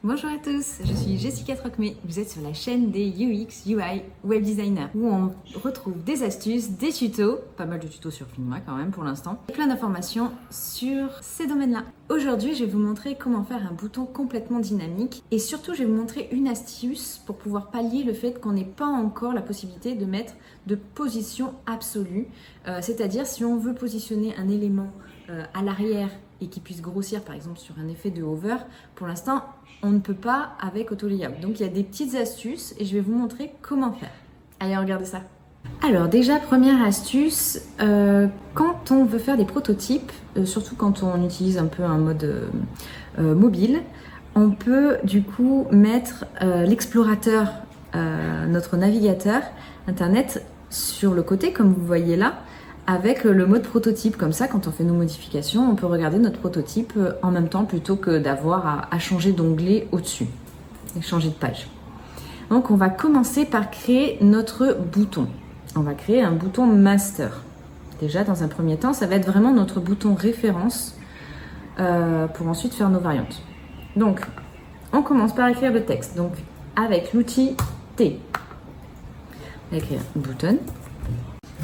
Bonjour à tous, je suis Jessica Trocmé. Vous êtes sur la chaîne des UX, UI, Web Designers, où on retrouve des astuces, des tutos, pas mal de tutos sur Figma quand même pour l'instant, et plein d'informations sur ces domaines-là. Aujourd'hui, je vais vous montrer comment faire un bouton complètement dynamique et surtout, je vais vous montrer une astuce pour pouvoir pallier le fait qu'on n'ait pas encore la possibilité de mettre de position absolue, c'est-à-dire si on veut positionner un élément à l'arrière et qui puisse grossir par exemple sur un effet de hover, pour l'instant on ne peut pas avec Auto Layout. Donc il y a des petites astuces et je vais vous montrer comment faire. Allez, regardez ça. Alors déjà, première astuce, quand on veut faire des prototypes, surtout quand on utilise un peu un mode mobile, on peut du coup mettre l'explorateur, notre navigateur internet sur le côté comme vous voyez là, avec le mode prototype. Comme ça, quand on fait nos modifications, on peut regarder notre prototype en même temps plutôt que d'avoir à changer d'onglet au-dessus et changer de page. Donc on va commencer par créer notre bouton. On va créer un bouton master. Déjà, dans un premier temps, ça va être vraiment notre bouton référence pour ensuite faire nos variantes. Donc, on commence par écrire le texte. Donc, avec l'outil T, on va écrire button.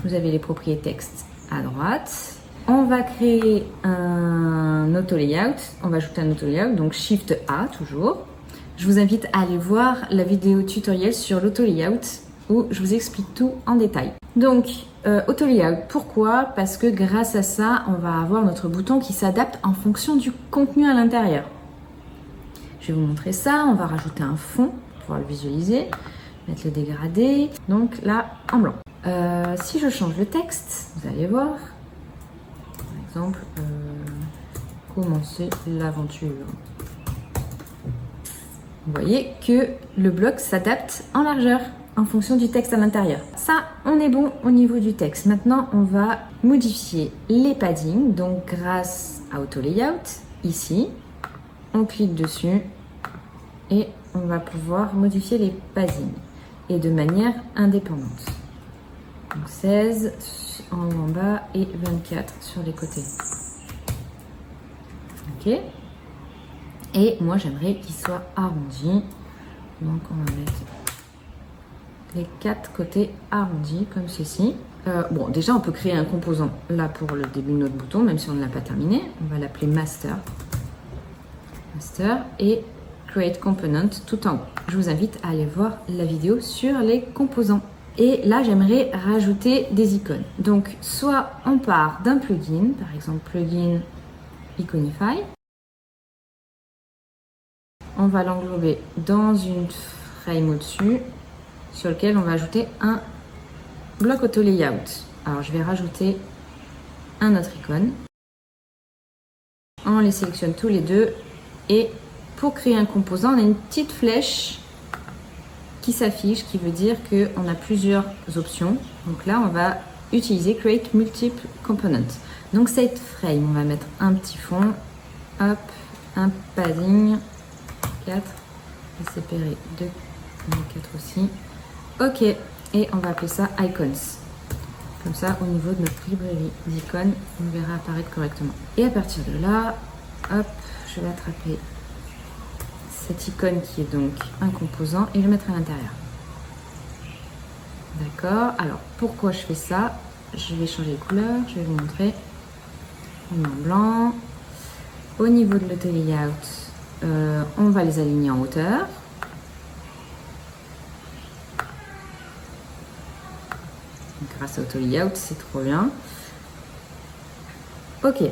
Vous avez les propriétés texte à droite. On va créer un auto layout. On va ajouter un auto layout, donc Shift A toujours. Je vous invite à aller voir la vidéo tutoriel sur l'auto layout où je vous explique tout en détail. Donc, auto layout, pourquoi? Parce que grâce à ça, on va avoir notre bouton qui s'adapte en fonction du contenu à l'intérieur. Je vais vous montrer ça. On va rajouter un fond pour pouvoir le visualiser, mettre le dégradé. Donc là, en blanc. Si je change le texte, vous allez voir, par exemple, commencer l'aventure. Vous voyez que le bloc s'adapte en largeur en fonction du texte à l'intérieur. Ça, on est bon au niveau du texte. Maintenant, on va modifier les paddings. Donc, grâce à Auto Layout, ici, on clique dessus et on va pouvoir modifier les paddings et de manière indépendante. Donc 16 en haut en bas et 24 sur les côtés. Ok. Et moi j'aimerais qu'il soit arrondi. Donc on va mettre les 4 côtés arrondis comme ceci. Bon, déjà on peut créer un composant là pour le début de notre bouton, même si on ne l'a pas terminé. On va l'appeler master. Master et create component tout en haut. Je vous invite à aller voir la vidéo sur les composants. Et là, j'aimerais rajouter des icônes. Donc, soit on part d'un plugin, par exemple plugin Iconify. On va l'englober dans une frame au-dessus, sur lequel on va ajouter un bloc auto layout. Alors, je vais rajouter un autre icône. On les sélectionne tous les deux. Et pour créer un composant, on a une petite flèche qui s'affiche, qui veut dire qu'on a plusieurs options. Donc là, on va utiliser Create Multiple Components. Donc cette frame, on va mettre un petit fond, hop, un padding, 4, et séparer 2, 4 aussi. Ok, et on va appeler ça Icons. Comme ça, au niveau de notre librairie d'icônes, on verra apparaître correctement. Et à partir de là, hop, je vais attraper cette icône qui est donc un composant et le mettre à l'intérieur. D'accord. Alors, pourquoi je fais ça? Je vais changer de couleur. Je vais vous montrer. On met en blanc. Au niveau de l'auto layout, on va les aligner en hauteur. Grâce à auto layout, c'est trop bien. Ok.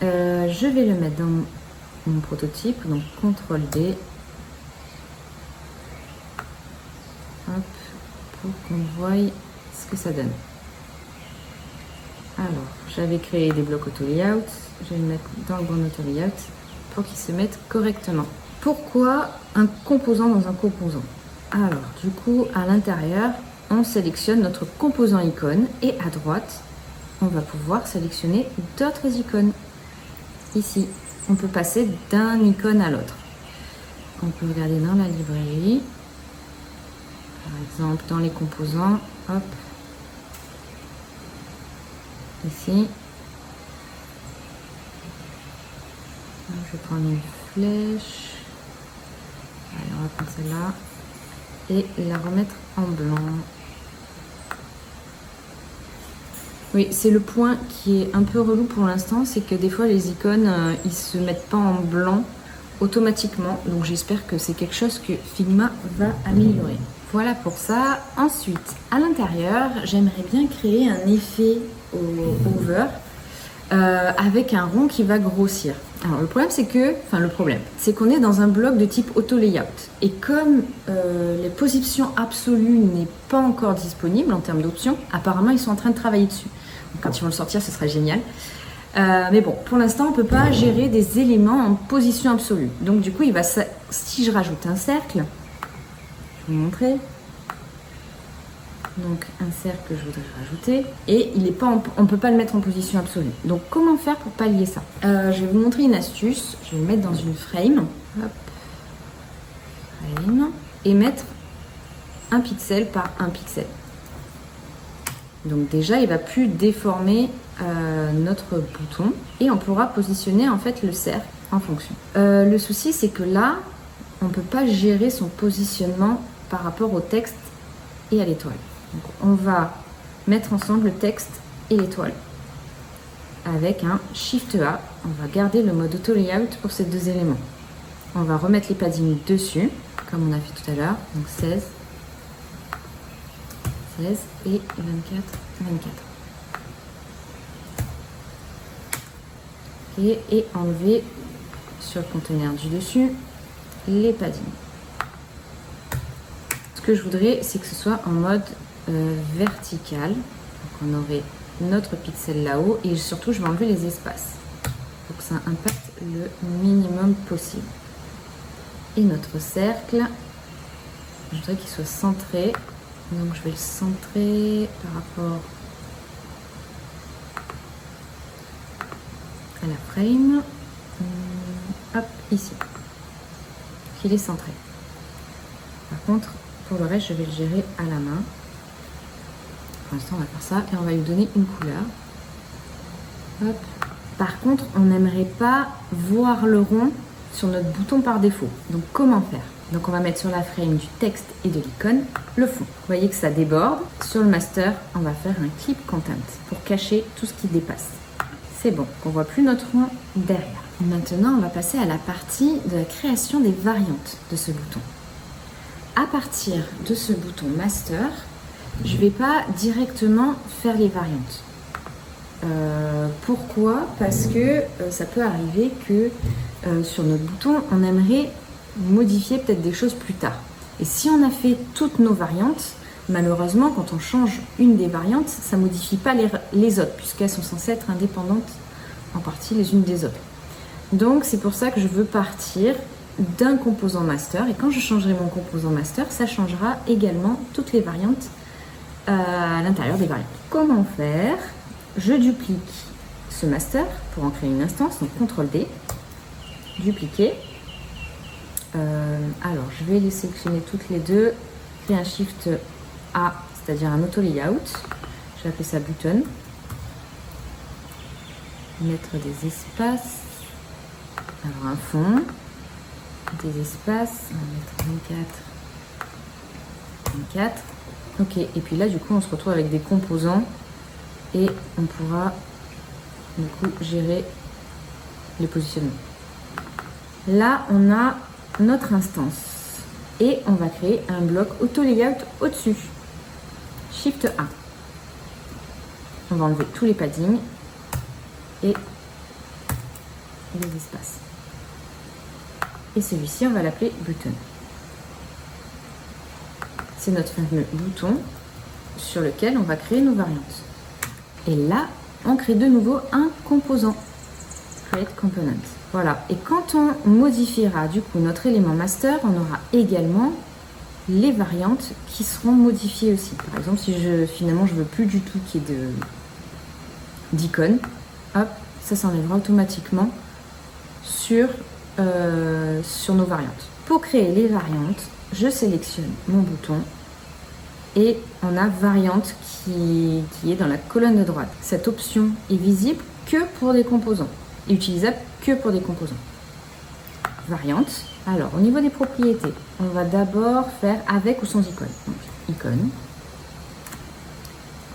Je vais le mettre dans mon prototype, donc CTRL D, hop, pour qu'on voie ce que ça donne. Alors, j'avais créé des blocs auto layout, je vais le mettre dans le bon auto layout pour qu'ils se mettent correctement. Pourquoi un composant dans un composant? Alors, du coup, à l'intérieur, on sélectionne notre composant icône et à droite, on va pouvoir sélectionner d'autres icônes. Ici, on peut passer d'un icône à l'autre. On peut regarder dans la librairie, par exemple dans les composants, hop, ici. Je vais prendre une flèche, prendre celle-là et la remettre en blanc. Oui, c'est le point qui est un peu relou pour l'instant, c'est que des fois les icônes, ils se mettent pas en blanc automatiquement. Donc j'espère que c'est quelque chose que Figma va améliorer. Voilà pour ça. Ensuite, à l'intérieur, j'aimerais bien créer un effet over avec un rond qui va grossir. Alors le problème c'est qu'on est dans un bloc de type auto layout et comme les positions absolues n'est pas encore disponible en termes d'options, apparemment ils sont en train de travailler dessus. Donc, quand ils vont le sortir, ce serait génial. Mais bon, pour l'instant, on ne peut pas gérer des éléments en position absolue. Donc du coup, si je rajoute un cercle, je vais vous montrer. Donc un cercle que je voudrais rajouter et on ne peut pas le mettre en position absolue. Donc comment faire pour pallier ça? Je vais vous montrer une astuce. Je vais le mettre dans une frame. Hop. Frame. Et mettre un pixel par un pixel. Donc déjà, il ne va plus déformer notre bouton et on pourra positionner en fait le cercle en fonction. Le souci, c'est que là, on ne peut pas gérer son positionnement par rapport au texte et à l'étoile. Donc, on va mettre ensemble le texte et l'étoile avec un Shift A. On va garder le mode auto layout pour ces deux éléments. On va remettre les paddings dessus, comme on a fait tout à l'heure. Donc 16 et 24. Et enlever sur le conteneur du dessus les paddings. Ce que je voudrais, c'est que ce soit en mode vertical. Donc on aurait notre pixel là-haut et surtout je vais enlever les espaces pour que ça impacte le minimum possible. Et notre cercle, je voudrais qu'il soit centré. Donc je vais le centrer par rapport à la frame. Hop, ici. Qu'il est centré. Par contre, pour le reste, je vais le gérer à la main. Pour l'instant, on va faire ça et on va lui donner une couleur. Hop. Par contre, on n'aimerait pas voir le rond sur notre bouton par défaut. Donc, comment faire? Donc, on va mettre sur la frame du texte et de l'icône le fond. Vous voyez que ça déborde. Sur le master, on va faire un clip content pour cacher tout ce qui dépasse. C'est bon, on ne voit plus notre rond derrière. Maintenant, on va passer à la partie de la création des variantes de ce bouton. À partir de ce bouton master, je ne vais pas directement faire les variantes. Pourquoi? Parce que ça peut arriver que sur notre bouton, on aimerait modifier peut-être des choses plus tard. Et si on a fait toutes nos variantes, malheureusement, quand on change une des variantes, ça ne modifie pas les autres, puisqu'elles sont censées être indépendantes en partie les unes des autres. Donc c'est pour ça que je veux partir d'un composant master, et quand je changerai mon composant master, ça changera également toutes les variantes à l'intérieur des variantes. Comment faire? Je duplique ce master pour en créer une instance, donc CTRL D, dupliquer. Alors je vais les sélectionner toutes les deux, créer un Shift A, c'est-à-dire un auto layout. Je vais appeler ça button. Mettre des espaces. Alors un fond, des espaces, on va mettre 24. Ok, et puis là du coup on se retrouve avec des composants et on pourra du coup gérer les positionnements. Là on a notre instance et on va créer un bloc auto layout au-dessus. Shift A. On va enlever tous les paddings et les espaces. Et celui-ci, on va l'appeler button. C'est notre fameux bouton sur lequel on va créer nos variantes. Et là, on crée de nouveau un composant. Create component. Voilà. Et quand on modifiera du coup notre élément master, on aura également les variantes qui seront modifiées aussi. Par exemple, si finalement je veux plus du tout qu'il y ait d'icônes, hop, ça s'enlèvera automatiquement sur nos variantes. Pour créer les variantes, je sélectionne mon bouton et on a variante qui est dans la colonne de droite. Cette option est visible que pour des composants et utilisable que pour des composants. Variante, Alors, au niveau des propriétés, on va d'abord faire avec ou sans icône. Donc, icône.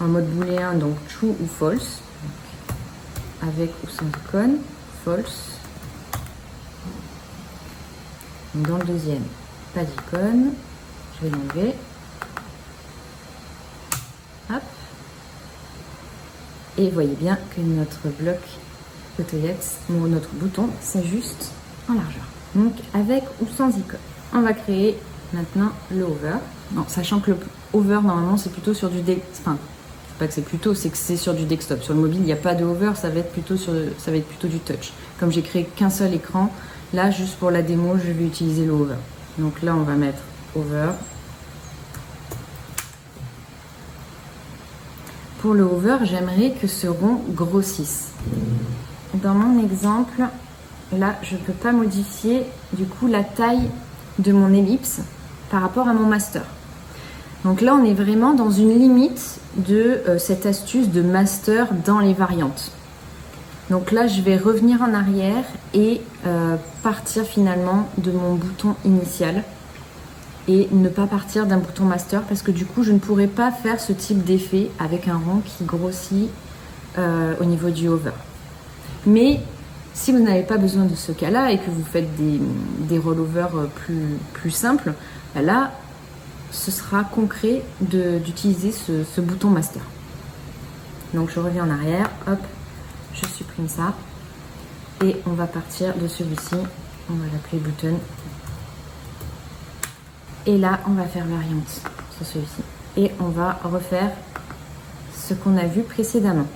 En mode booléen, donc true ou false. Donc, avec ou sans icône, false. Donc, dans le deuxième, pas d'icône. Je vais l'enlever. Hop. Et vous voyez bien que notre bloc Autoyex, ou notre bouton, s'ajuste en largeur. Donc avec ou sans icône. On va créer maintenant le hover. Non, sachant que le hover normalement c'est plutôt sur du enfin, c'est pas que c'est plutôt, c'est que c'est sur du desktop. Sur le mobile, il n'y a pas de hover, ça va être plutôt du touch. Comme j'ai créé qu'un seul écran, là juste pour la démo, je vais utiliser le hover. Donc là on va mettre hover. Pour le hover, j'aimerais que ce rond grossisse. Dans mon exemple, là, je ne peux pas modifier du coup la taille de mon ellipse par rapport à mon master. Donc là, on est vraiment dans une limite de cette astuce de master dans les variantes. Donc là, je vais revenir en arrière et partir finalement de mon bouton initial. Et ne pas partir d'un bouton master parce que du coup je ne pourrais pas faire ce type d'effet avec un rond qui grossit au niveau du hover. Mais si vous n'avez pas besoin de ce cas là et que vous faites des rollovers plus simples, là ce sera concret d'utiliser ce bouton master. Donc je reviens en arrière, hop, je supprime ça et on va partir de celui-ci, on va l'appeler button. Et là, on va faire variante sur celui-ci. Et on va refaire ce qu'on a vu précédemment.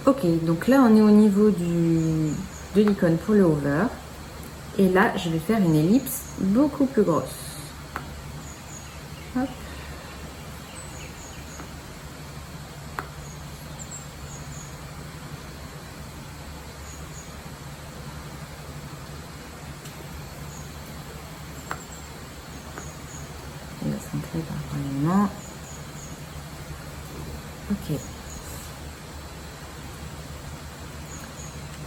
Ok, donc là, on est au niveau de l'icône pour le hover. Et là, je vais faire une ellipse beaucoup plus grosse. Hop. Centré par rapport à l'élément. Ok.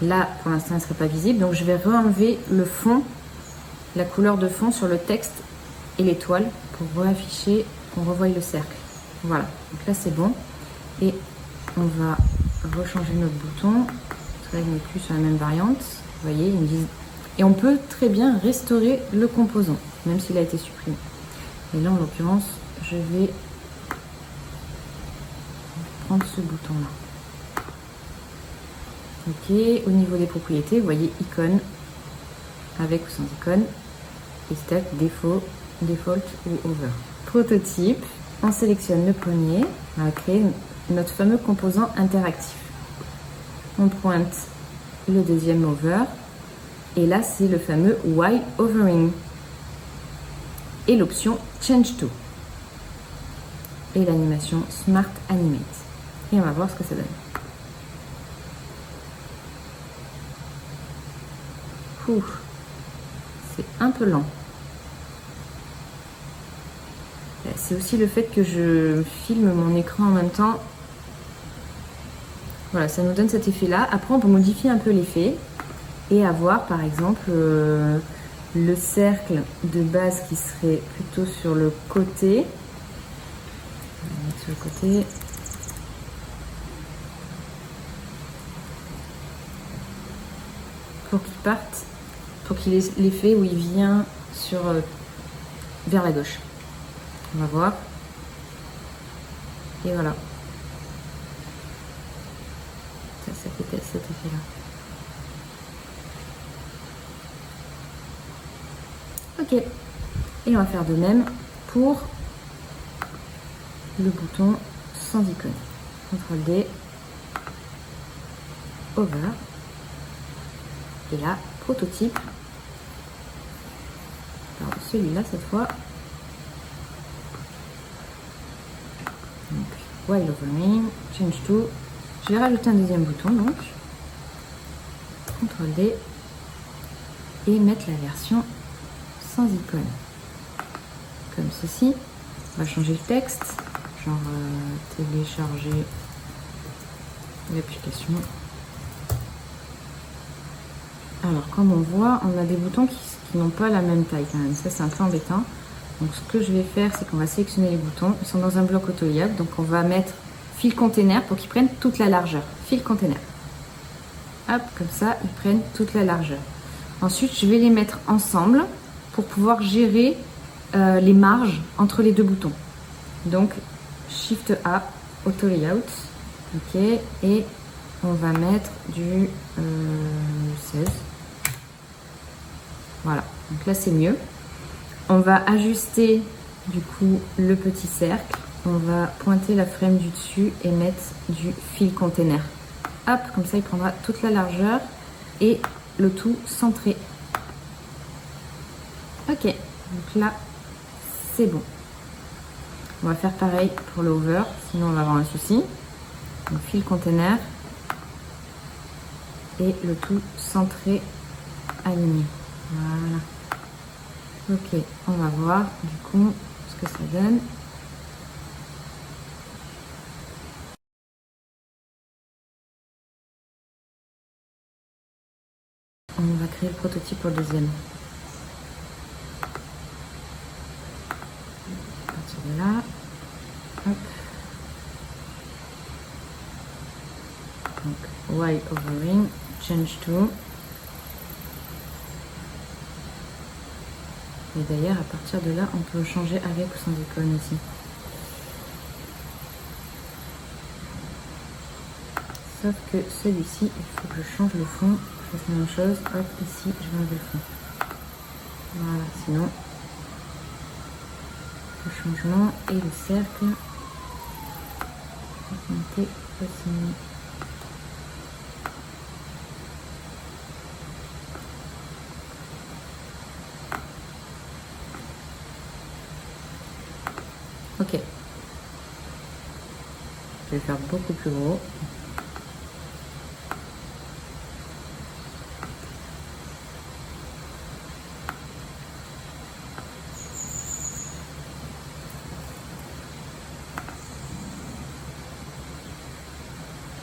Là, pour l'instant, elle ne serait pas visible. Donc, je vais re-enlever le fond, la couleur de fond sur le texte et l'étoile pour réafficher, qu'on revoie le cercle. Voilà. Donc là, c'est bon. Et on va rechanger notre bouton. Là, il n'est plus sur la même variante. Vous voyez, ils me disent... Et on peut très bien restaurer le composant, même s'il a été supprimé. Et là, en l'occurrence, je vais prendre ce bouton-là. Ok, au niveau des propriétés, vous voyez icône, avec ou sans icône, et stack, défaut, default ou over. Prototype, on sélectionne le premier, on va créer notre fameux composant interactif. On pointe le deuxième over, et là, c'est le fameux while overing. Et l'option Change To. Et l'animation Smart Animate. Et on va voir ce que ça donne. C'est un peu lent. C'est aussi le fait que je filme mon écran en même temps. Voilà, ça nous donne cet effet-là. Après, on peut modifier un peu l'effet et avoir, par exemple, le cercle de base qui serait plutôt sur le côté. On va mettre sur le côté. Pour qu'il parte, pour qu'il ait l'effet où il vient sur, vers la gauche. On va voir. Et voilà. Ça fait cet effet-là. Ok, et on va faire de même pour le bouton sans icône. CTRL D, over, et là, prototype, alors celui-là cette fois, donc while overing, change to, je vais rajouter un deuxième bouton donc, CTRL D, et mettre la version sans icône, comme ceci. On va changer le texte, genre télécharger l'application. Alors comme on voit, on a des boutons qui n'ont pas la même taille quand même, ça c'est un peu embêtant. Donc ce que je vais faire, c'est qu'on va sélectionner les boutons, ils sont dans un bloc auto-layout, donc on va mettre fil container pour qu'ils prennent toute la largeur. Fil container. Hop, comme ça, ils prennent toute la largeur. Ensuite, je vais les mettre ensemble pour pouvoir gérer les marges entre les deux boutons. Donc, Shift A, Auto Layout. Ok, et on va mettre du 16. Voilà, donc là c'est mieux. On va ajuster du coup le petit cercle. On va pointer la frame du dessus et mettre du fil container. Hop, comme ça il prendra toute la largeur et le tout centré. Ok, donc là c'est bon. On va faire pareil pour le over, sinon on va avoir un souci. Donc fil container et le tout centré, aligné. Voilà. Ok, on va voir du coup ce que ça donne. On va créer le prototype pour le deuxième. À partir de là, hop. Donc, white overing, change to. Et d'ailleurs, à partir de là, on peut changer avec ou sans icône ici. Sauf que celui-ci, il faut que je change le fond. Je fais la même chose. Hop, ici, je vais enlever le fond. Voilà, sinon, le changement et le cercle. Monter, continuer. Ok. Je vais faire beaucoup plus gros.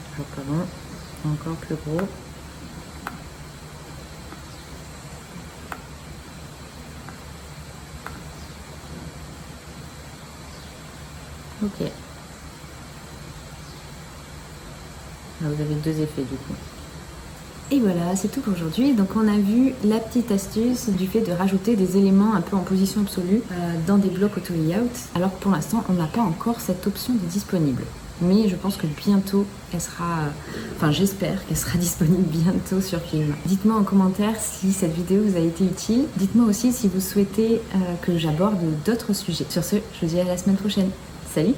Toujours pas bon. Encore plus gros. Ok. Là, vous avez deux effets du coup. Et voilà, c'est tout pour aujourd'hui. Donc on a vu la petite astuce du fait de rajouter des éléments un peu en position absolue dans des blocs auto layout. Alors que pour l'instant, on n'a pas encore cette option de disponible. Mais je pense que bientôt, elle sera... Enfin, j'espère qu'elle sera disponible bientôt sur Figma. Dites-moi en commentaire si cette vidéo vous a été utile. Dites-moi aussi si vous souhaitez que j'aborde d'autres sujets. Sur ce, je vous dis à la semaine prochaine. Salut!